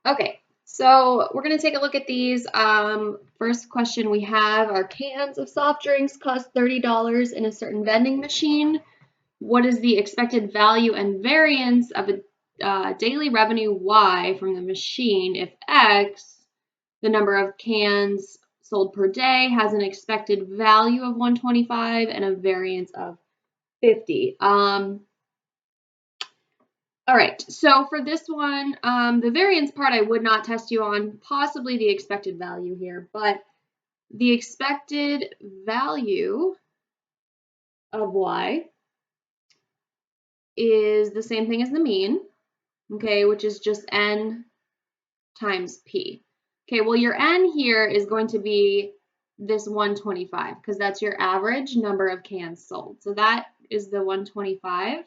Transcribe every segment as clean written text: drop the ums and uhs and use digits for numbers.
Okay, so we're going to take a look at these. First question we have are cans of soft drinks cost $30 in a certain vending machine. What is the expected value and variance of a daily revenue Y from the machine if X, the number of cans sold per day, has an expected value of 125 and a variance of 50? All right, so for this one, the variance part I would not test you on, possibly the expected value here, but the expected value of Y is the same thing as the mean, okay, which is just N times P. Okay, well, your N here is going to be this 125 because that's your average number of cans sold. So that is the 125.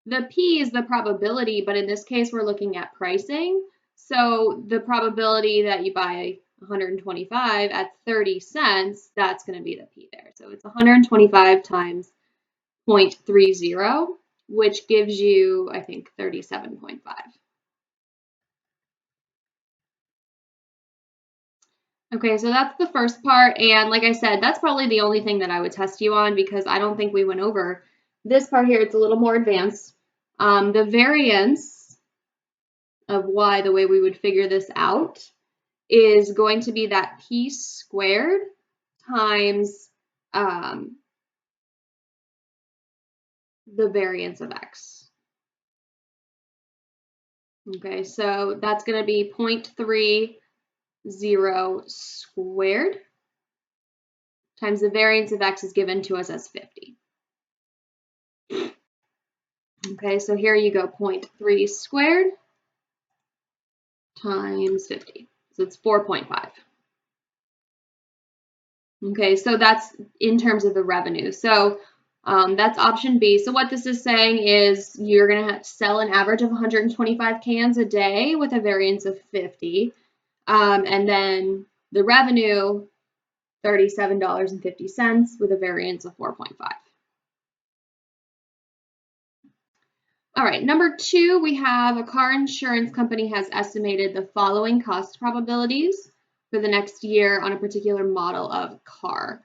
The P is the probability, but in this case, we're looking at pricing. So the probability that you buy 125 at 30 cents, that's going to be the P there. So it's 125 times 0.30, which gives you, I think, 37.5. Okay, so that's the first part. And like I said, that's probably the only thing that I would test you on because I don't think we went over this part here. It's a little more advanced. The variance of Y, the way we would figure this out, is going to be that P squared times the variance of X. Okay, so that's going to be 0.30 squared times the variance of X is given to us as 50. Okay, so here you go, 0.3 squared times 50. So it's 4.5. Okay, so that's in terms of the revenue. So that's option B. So what this is saying is you're going to sell an average of 125 cans a day with a variance of 50. And then the revenue, $37.50 with a variance of 4.5. All right, number 2, we have a car insurance company has estimated the following cost probabilities for the next year on a particular model of car.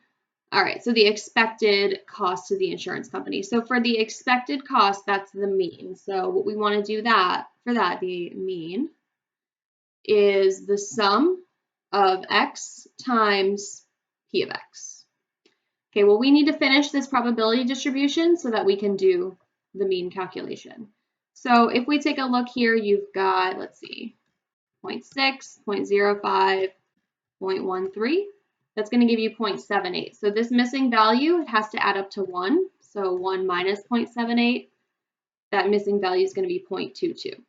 All right, so the expected cost to the insurance company. So for the expected cost, that's the mean. So what we want to do the mean is the sum of X times P of X. Okay, well, we need to finish this probability distribution so that we can do the mean calculation. So if we take a look here, you've got, let's see, 0.6, 0.05, 0.13. That's going to give you 0.78. So this missing value has to add up to 1. So 1 minus 0.78, that missing value is going to be 0.22.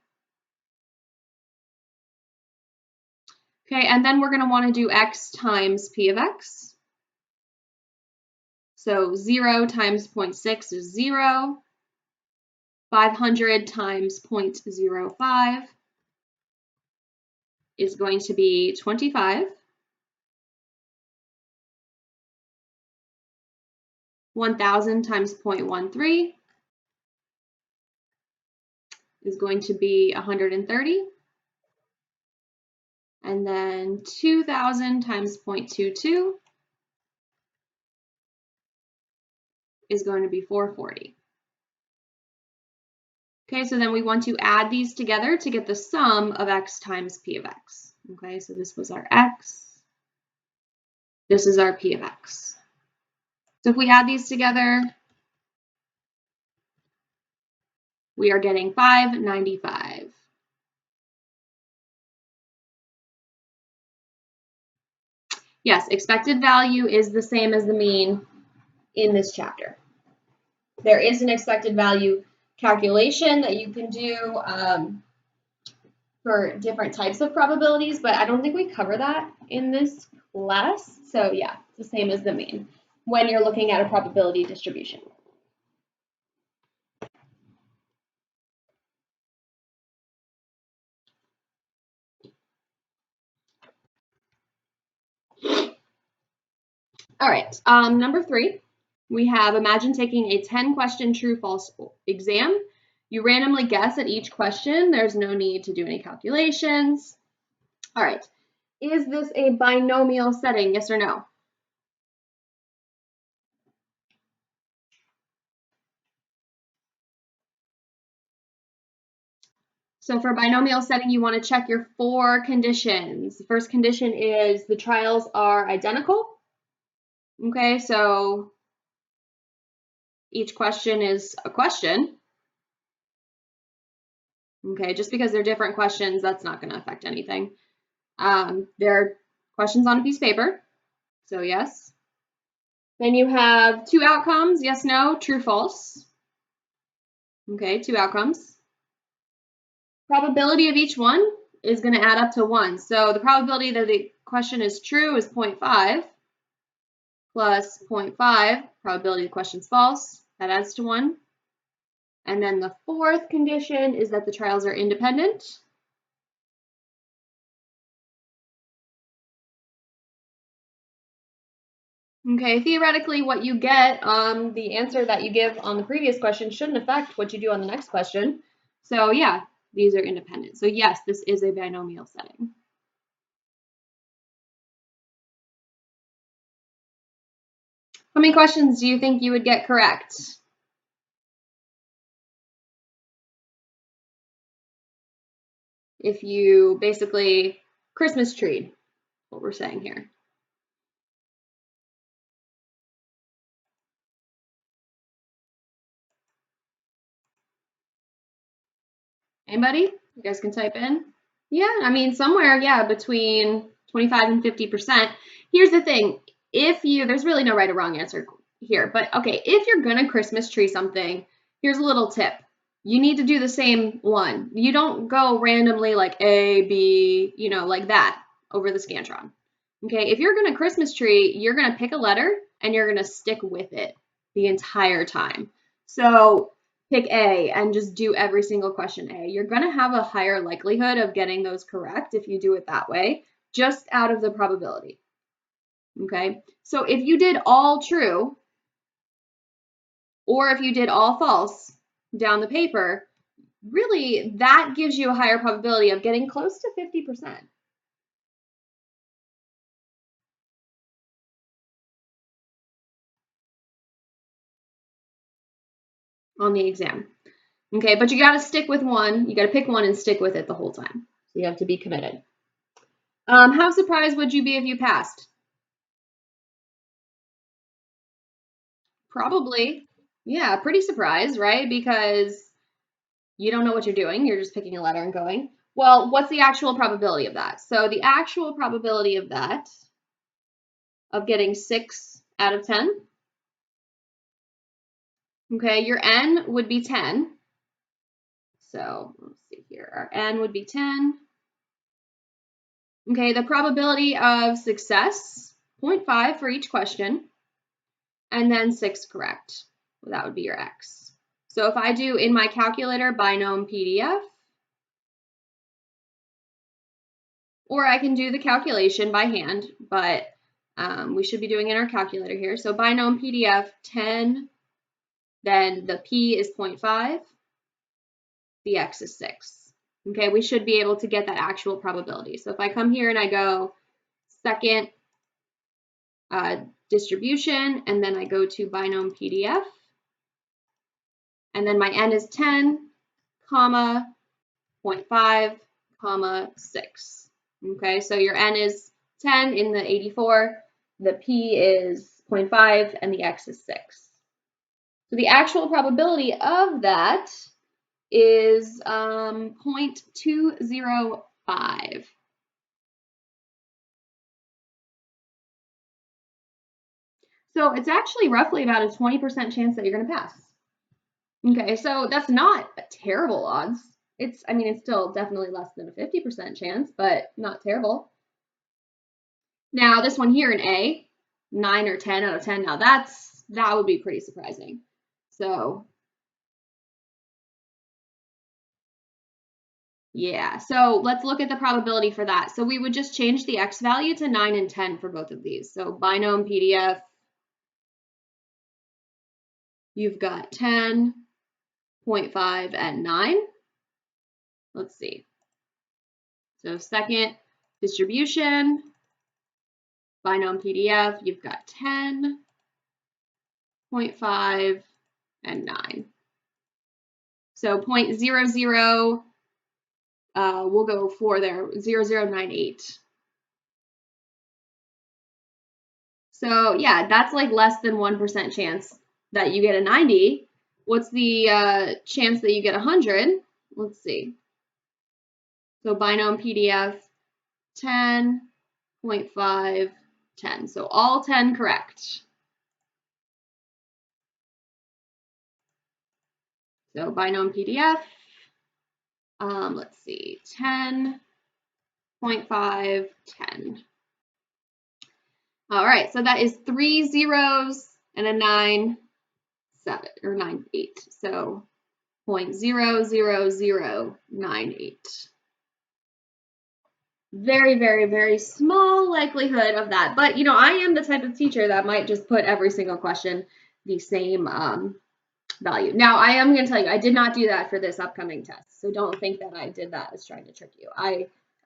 Okay, and then we're going to want to do X times P of X. So 0 times 0.6 is 0. 500 times 0.05 is going to be 25. 1,000 times 0.13 is going to be 130. And then 2,000 times 0.22 is going to be 440. Okay, so then we want to add these together to get the sum of X times P of X. Okay, so this was our X. This is our P of X. So if we add these together, we are getting 595. Yes, expected value is the same as the mean in this chapter. There is an expected value calculation that you can do for different types of probabilities, but I don't think we cover that in this class. So yeah, it's the same as the mean when you're looking at a probability distribution. All right, number 3, we have imagine taking a 10-question true-false exam. You randomly guess at each question. There's no need to do any calculations. All right. Is this a binomial setting? Yes or no? So for binomial setting, you want to check your 4 conditions. The first condition is the trials are identical. Okay, so each question is a question. Okay, just because they're different questions, that's not going to affect anything. They're questions on a piece of paper. So yes. Then you have 2 outcomes, yes, no, true, false. Okay, 2 outcomes. Probability of each one is going to add up to 1. So the probability that the question is true is 0.5 plus 0.5, probability the question's false, that adds to 1. And then the 4th condition is that the trials are independent. Okay, theoretically, what you get, the answer that you give on the previous question shouldn't affect what you do on the next question. So yeah, these are independent. So yes, this is a binomial setting. How many questions do you think you would get correct? If you basically Christmas tree, what we're saying here. Anybody? You guys can type in. Yeah, I mean, somewhere, yeah, between 25 and 50%. Here's the thing. There's really no right or wrong answer here, but okay, if you're gonna Christmas tree something, here's a little tip. You need to do the same one. You don't go randomly like A, B, like that over the Scantron. Okay, if you're gonna Christmas tree, you're gonna pick a letter and you're gonna stick with it the entire time. So pick A and just do every single question A. You're going to have a higher likelihood of getting those correct if you do it that way, just out of the probability. Okay, so if you did all true, or if you did all false down the paper, really that gives you a higher probability of getting close to 50%. On the exam. Okay, but you got to stick with one. You got to pick one and stick with it the whole time. So you have to be committed. How surprised would you be if you passed? Probably. Yeah, pretty surprised, right? Because you don't know what you're doing. You're just picking a letter and going. Well, what's the actual probability of that? So the actual probability of that, of getting 6 out of 10, okay, your n would be 10. So let's see here. Our n would be 10. Okay, the probability of success, 0.5 for each question, and then 6 correct. Well, that would be your x. So if I do in my calculator binom PDF, or I can do the calculation by hand, but we should be doing it in our calculator here. So binom PDF 10, then the p is 0.5, the x is 6. Okay, we should be able to get that actual probability. So if I come here and I go second distribution, and then I go to binom PDF, and then my n is 10, comma, 0.5, comma, 6. Okay, so your n is 10 in the 84, the p is 0.5, and the x is 6. So the actual probability of that is 0.205. So it's actually roughly about a 20% chance that you're going to pass. Okay, so that's not a terrible odds. It's still definitely less than a 50% chance, but not terrible. Now this one here in A, 9 or 10 out of 10, now that would be pretty surprising. So yeah, so let's look at the probability for that. So we would just change the x value to 9 and 10 for both of these. So binom PDF, you've got 10, 0.5, and 9. Let's see. So second Distribution, binom PDF, you've got 10, 0.5, and 9. So 0.00, we'll go for there, 0098. So yeah, that's like less than 1% chance that you get a 90. What's the chance that you get 100? Let's see. So binom PDF, 10, 0.5, 10. So all 10 correct. So binom PDF, let's see, 10, 0.5, 10. All right, so that is 3 zeros and a 9, 7, or 9, 8. So 0.00098. Very, very, very small likelihood of that. But, you know, I am the type of teacher that might just put every single question the same value. Now, I am going to tell you, I did not do that for this upcoming test. So don't think that I did that as trying to trick you.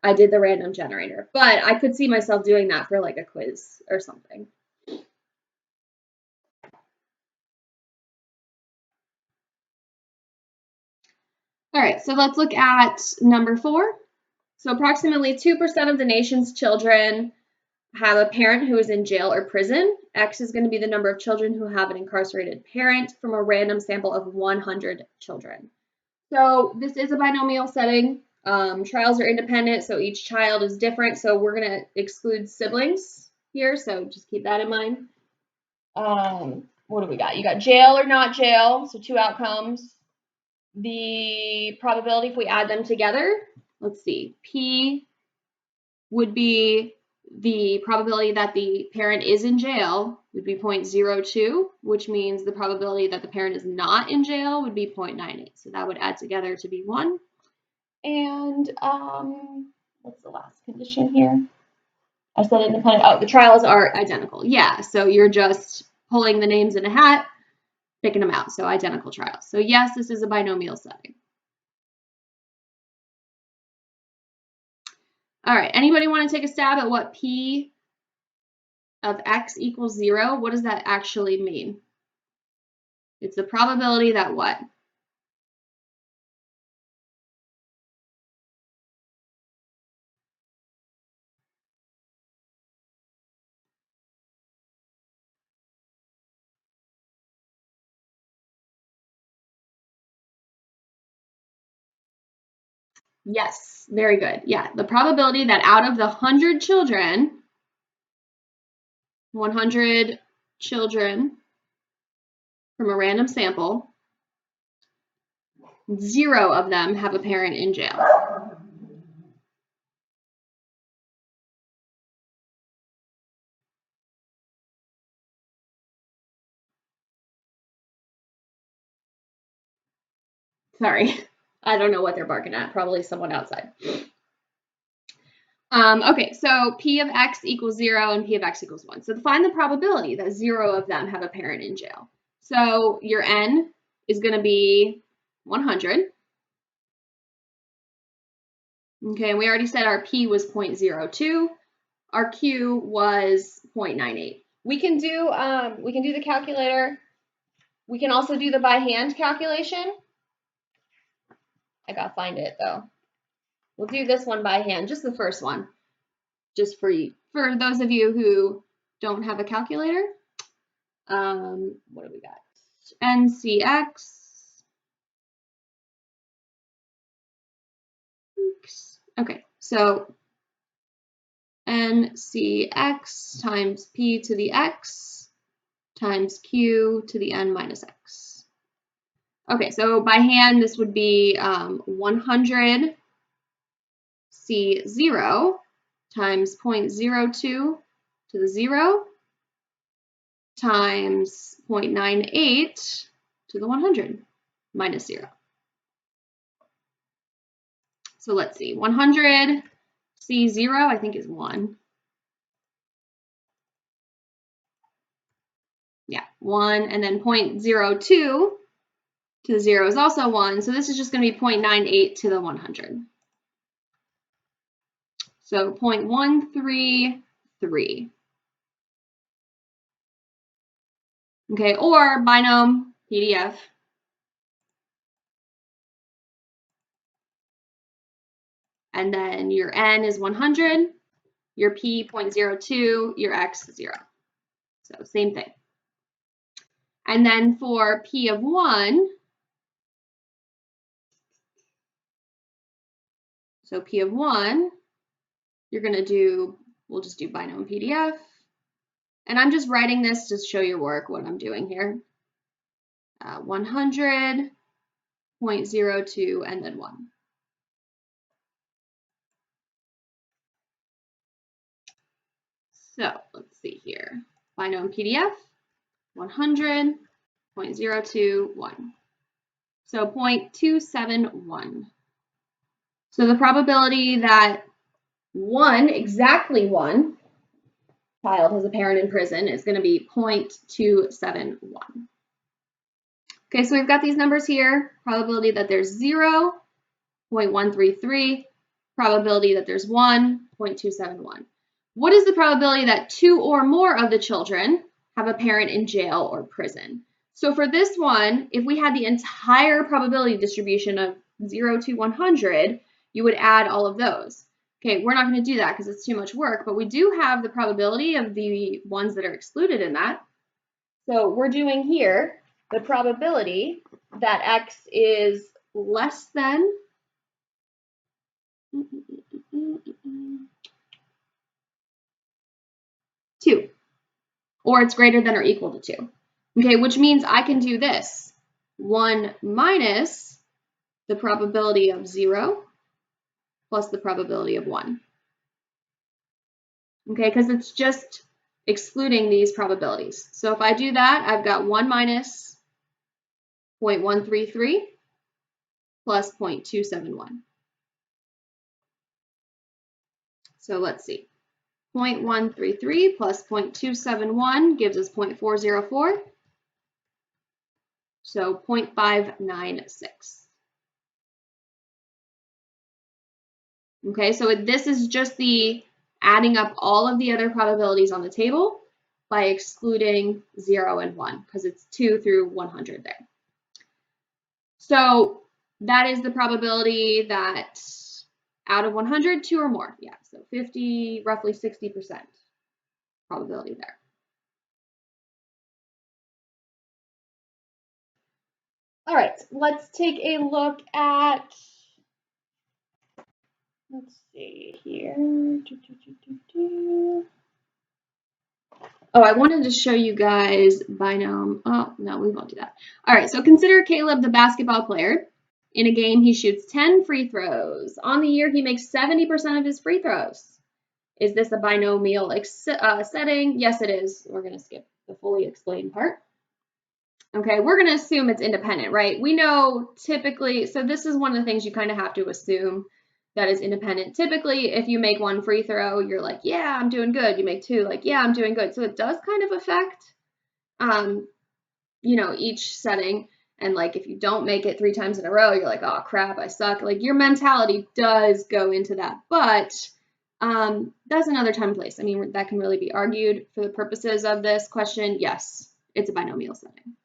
I did the random generator, but I could see myself doing that for like a quiz or something. All right, so let's look at number 4. So approximately 2% of the nation's children have a parent who is in jail or prison. X is going to be the number of children who have an incarcerated parent from a random sample of 100 children. So this is a binomial setting. Trials are independent, so each child is different. So we're going to exclude siblings here, so just keep that in mind. What do we got? You got jail or not jail, so 2 outcomes. The probability, if we add them together, let's see, P would be the probability that the parent is in jail would be 0.02, which means the probability that the parent is not in jail would be 0.98. So that would add together to be 1. And what's the last condition here? I said independent. Oh, the trials are identical. Yeah, so you're just pulling the names in a hat, picking them out. So identical trials. So yes, this is a binomial setting. All right, anybody want to take a stab at what P of X equals 0? What does that actually mean? It's the probability that what? Yes, very good. Yeah, the probability that out of the 100 children, 100 children from a random sample, 0 of them have a parent in jail. Sorry, I don't know what they're barking at. Probably someone outside. Okay, so P of X equals 0 and P of X equals 1. So to find the probability that 0 of them have a parent in jail. So your N is going to be 100. Okay, and we already said our P was 0.02. Our Q was 0.98. We can do the calculator. We can also do the by hand calculation. I gotta find it though. We'll do this one by hand, just the first one, just for those of you who don't have a calculator. What do we got? NCX. Okay, so NCX times P to the X times Q to the N minus X. Okay, so by hand, this would be 100 C0 times 0.02 to the 0 times 0.98 to the 100 minus 0. So let's see, 100 C0 I think is 1. Yeah, 1, and then 0.02 to the 0 is also 1. So this is just going to be 0.98 to the 100. So 0.133. Okay, or binomial PDF. And then your n is 100, your p 0.02, your x 0. So same thing. And then for p of 1, so p of 1, you're going to do, we'll just do binomial PDF. And I'm just writing this to show your work, what I'm doing here. 100, 0.02, and then 1. So let's see here. Binomial PDF, 100, 0.02, 1. So 0.271. So the probability that exactly one child has a parent in prison is going to be 0.271. Okay, so we've got these numbers here. Probability that there's 0, 0.133. Probability that there's 1, 0.271. What is the probability that 2 or more of the children have a parent in jail or prison? So for this one, if we had the entire probability distribution of 0 to 100, you would add all of those. Okay, we're not going to do that because it's too much work, but we do have the probability of the ones that are excluded in that. So we're doing here the probability that x is less than 2, or it's greater than or equal to 2. Okay, which means I can do this. 1 minus the probability of 0 plus the probability of 1. Okay, because it's just excluding these probabilities. So if I do that, I've got 1 minus 0.133 plus 0.271. So let's see. 0.133 plus 0.271 gives us 0.404. So 0.596. Okay, so this is just the adding up all of the other probabilities on the table by excluding 0 and 1, because it's 2 through 100 there. So that is the probability that out of 100, 2 or more. Yeah, so 50, roughly 60% probability there. All right, let's take a look at, let's see here. Oh, I wanted to show you guys binomial. Oh, no, we won't do that. All right, so consider Caleb the basketball player. In a game, he shoots 10 free throws. On the year, he makes 70% of his free throws. Is this a binomial setting? Yes, it is. We're going to skip the fully explained part. Okay, we're going to assume it's independent, right? We know typically, so this is one of the things you kind of have to assume that is independent. Typically, if you make 1 free throw, you're like, yeah, I'm doing good. You make 2, like, yeah, I'm doing good. So it does kind of affect, each setting. And like, if you don't make it 3 times in a row, you're like, oh crap, I suck. Like your mentality does go into that, but that's another time and place. I mean, that can really be argued for the purposes of this question. Yes, it's a binomial setting.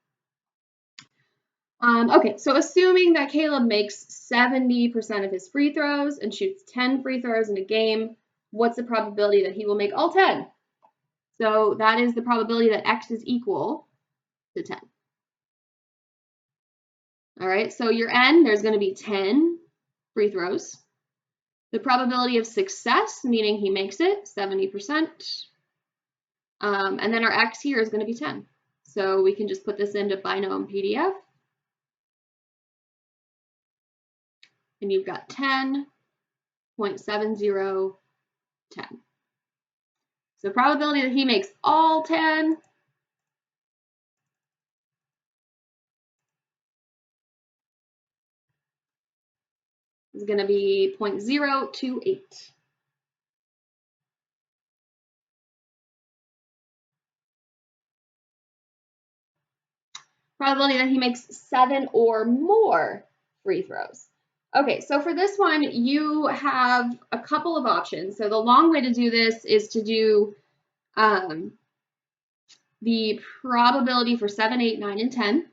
Okay, so assuming that Caleb makes 70% of his free throws and shoots 10 free throws in a game, what's the probability that he will make all 10? So that is the probability that x is equal to 10. All right, so your n, there's going to be 10 free throws. The probability of success, meaning he makes it, 70%. And then our x here is going to be 10. So we can just put this into binomial PDF. And you've got 10.7010. So probability that he makes all 10 is going to be 0.028. Probability that he makes 7 or more free throws. Okay, so for this one, you have a couple of options. So the long way to do this is to do the probability for 7, 8, 9, and 10,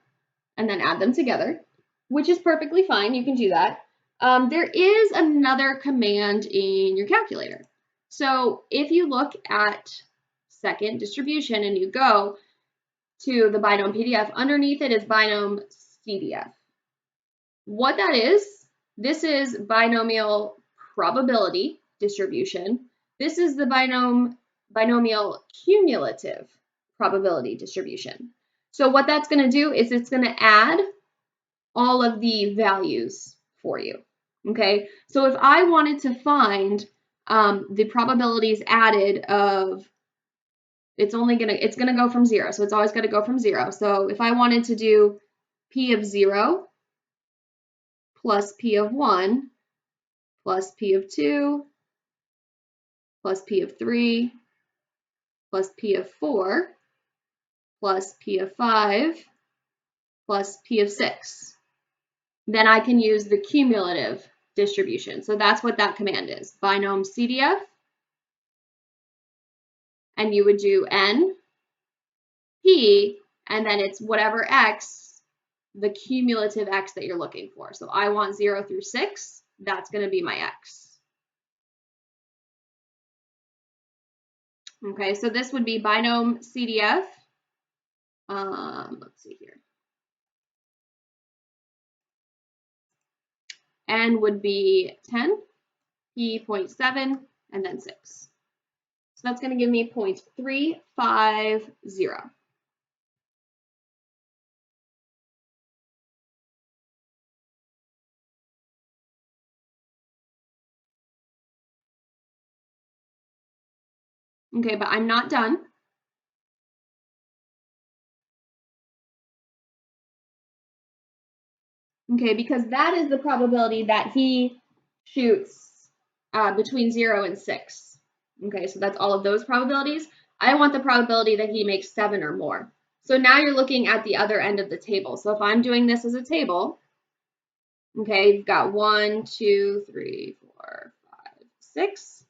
and then add them together, which is perfectly fine. You can do that. There is another command in your calculator. So if you look at second distribution and you go to the binom PDF, underneath it is binom CDF. What that is, this is binomial probability distribution. This is the binomial cumulative probability distribution. So what that's going to do is it's going to add all of the values for you. Okay, so if I wanted to find the probabilities added of, it's gonna go from 0, so it's always going to go from 0. So if I wanted to do p of 0 plus p of 1 plus p of 2 plus p of 3 plus p of 4 plus p of 5 plus p of 6, then I can use the cumulative distribution. So that's what that command is, binom CDF, and you would do n, p, and then it's whatever x, the cumulative x that you're looking for. So I want 0 through 6, that's going to be my x. Okay, so this would be binom CDF. Let's see here. N would be 10, P 0.7, and then 6. So that's going to give me 0.350. Okay, but I'm not done. Okay, because that is the probability that he shoots between 0 and 6. Okay, so that's all of those probabilities. I want the probability that he makes 7 or more. So now you're looking at the other end of the table. So if I'm doing this as a table, okay, you've got 1, 2, 3, 4, 5, 6,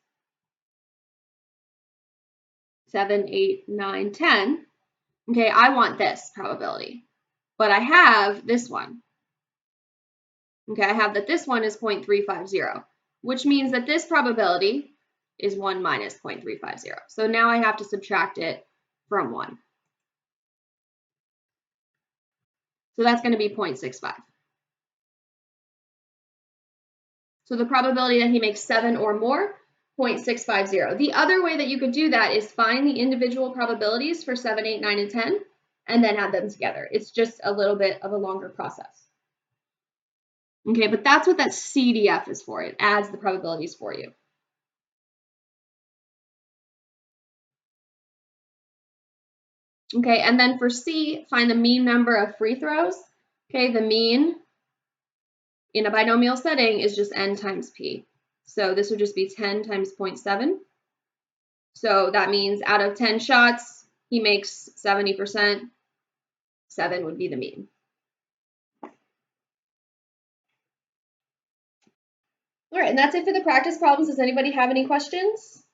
7, 8, 9, 10. Okay, I want this probability, but I have this one. Okay, I have that this one is 0.350, which means that this probability is 1 minus 0.350. So now I have to subtract it from 1. So that's going to be 0.65. So the probability that he makes 7 or more, 0.650. The other way that you could do that is find the individual probabilities for 7, 8, 9, and 10, and then add them together. It's just a little bit of a longer process. Okay, but that's what that CDF is for. It adds the probabilities for you. Okay, and then for C, find the mean number of free throws. Okay, the mean in a binomial setting is just n times p. So this would just be 10 times 0.7. So that means out of 10 shots, he makes 70%. 7 would be the mean. All right, and that's it for the practice problems. Does anybody have any questions?